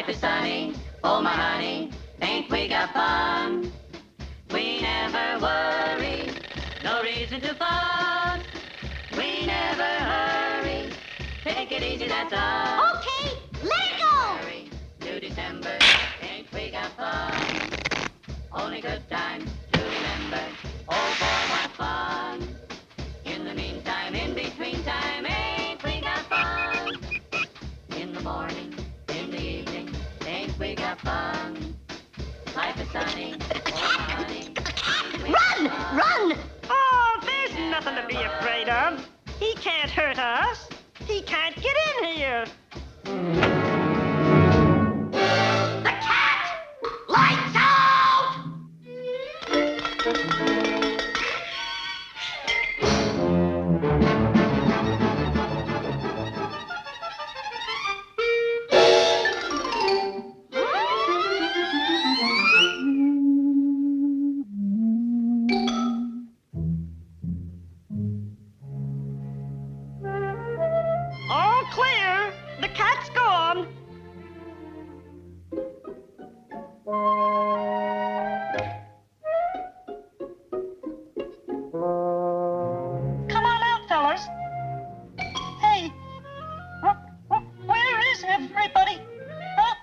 Life is sunny, oh my honey, ain't we got fun? We never worry, no reason to fuss. We never hurry, take it easy, that's all. Okay, let it go! Hurry to December, ain't we got fun? Only good times to remember, oh boy, what fun. In the meantime, in between time, ain't we got fun? In the morning, in the evening, ain't we got fun? Life is sunny, oh honey. Run! Run! Oh, there's nothing to be afraid of. He can't hurt us. He can't get in here. The cat! Lights out! All clear. The cat's gone. Come on out, fellas. Hey, where is everybody? Huh?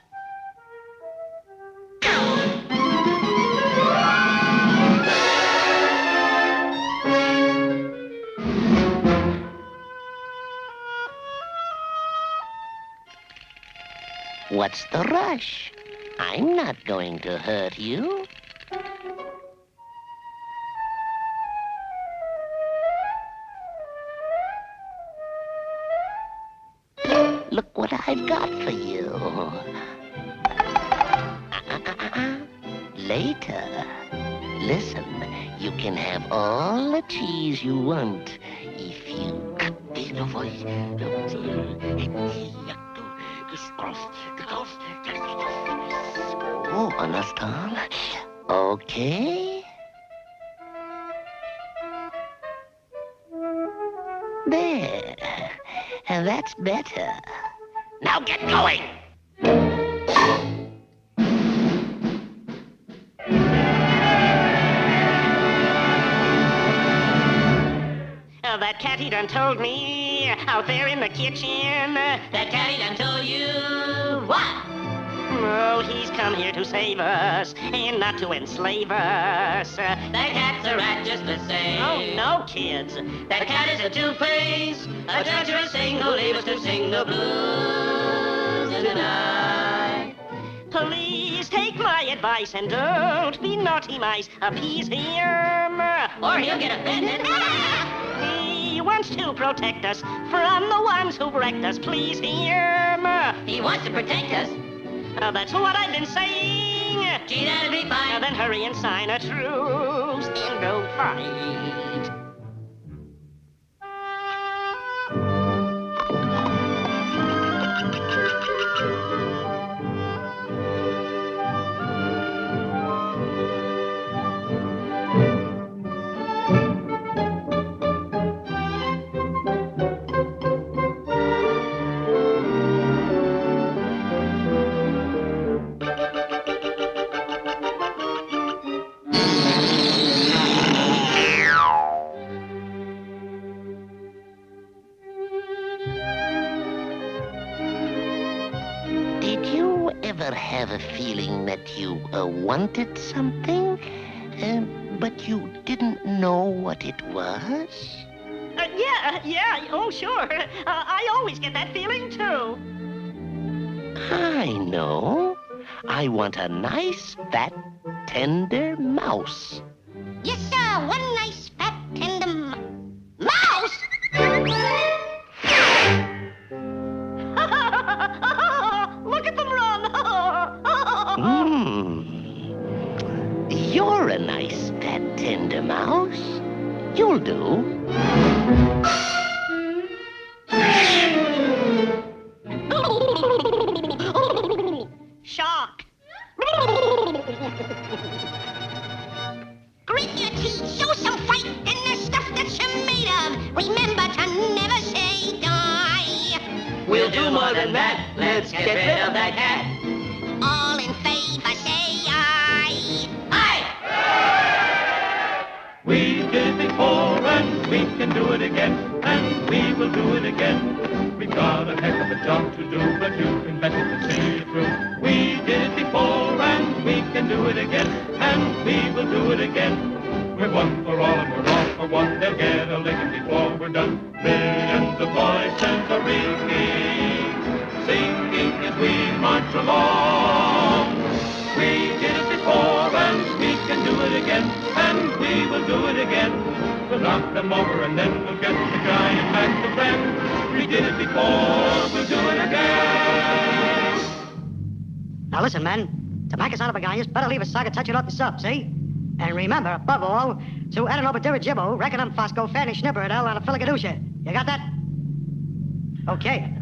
What's the rush? I'm not going to hurt you. Look what I've got for you. Later. Listen, you can have all the cheese you want if you... Oh, understand? Okay. There. That's better. Now get going! That cat, he done told me out there in the kitchen. That cat, he done told you what? Oh, he's come here to save us and not to enslave us. That cat's a rat just the same. Oh, no, kids. That cat is a two-face, a treacherous thing who'll leave us to sing the blues in the night. Please take my advice and don't be naughty mice. Appease him. Or he'll get offended. He wants to protect us from the ones who wrecked us. Please him. He wants to protect us. That's what I've been saying. Gee, that'll be fine. Then hurry and sign a truce and go fight. Have a feeling that you wanted something, but you didn't know what it was? Yeah, oh sure. I always get that feeling too. I know. I want a nice, fat, tender mouse. Yes, sir, one nice, fat, tender mouse! Look at them run! You're a nice, fat, tender mouse. You'll do. Shock. Grit your teeth, show some fight in the stuff that you're made of. Remember to never say die. We'll do more than that. Let's get rid of that cat. We did it before and we can do it again, and we will do it again. We've got a heck of a job to do, but you can bet it will see it through. We did it before and we can do it again, and we will do it again. We're one for all and we're all for one. They'll get a licking before we're done. Millions of voices are ringing, singing as we march along. We did it before and we can do it again, and we will do it again. We'll knock them over and then we'll get the giant back to friend. We did it before, we'll do it again. Now listen, men. To make us out of a guy, you better leave a saga touching up the sub, see? And remember, above all, to Edenobadirajibo, Reckonum Fosco, Fanny Schnibberadel, and a Filigadusha. You got that? Okay.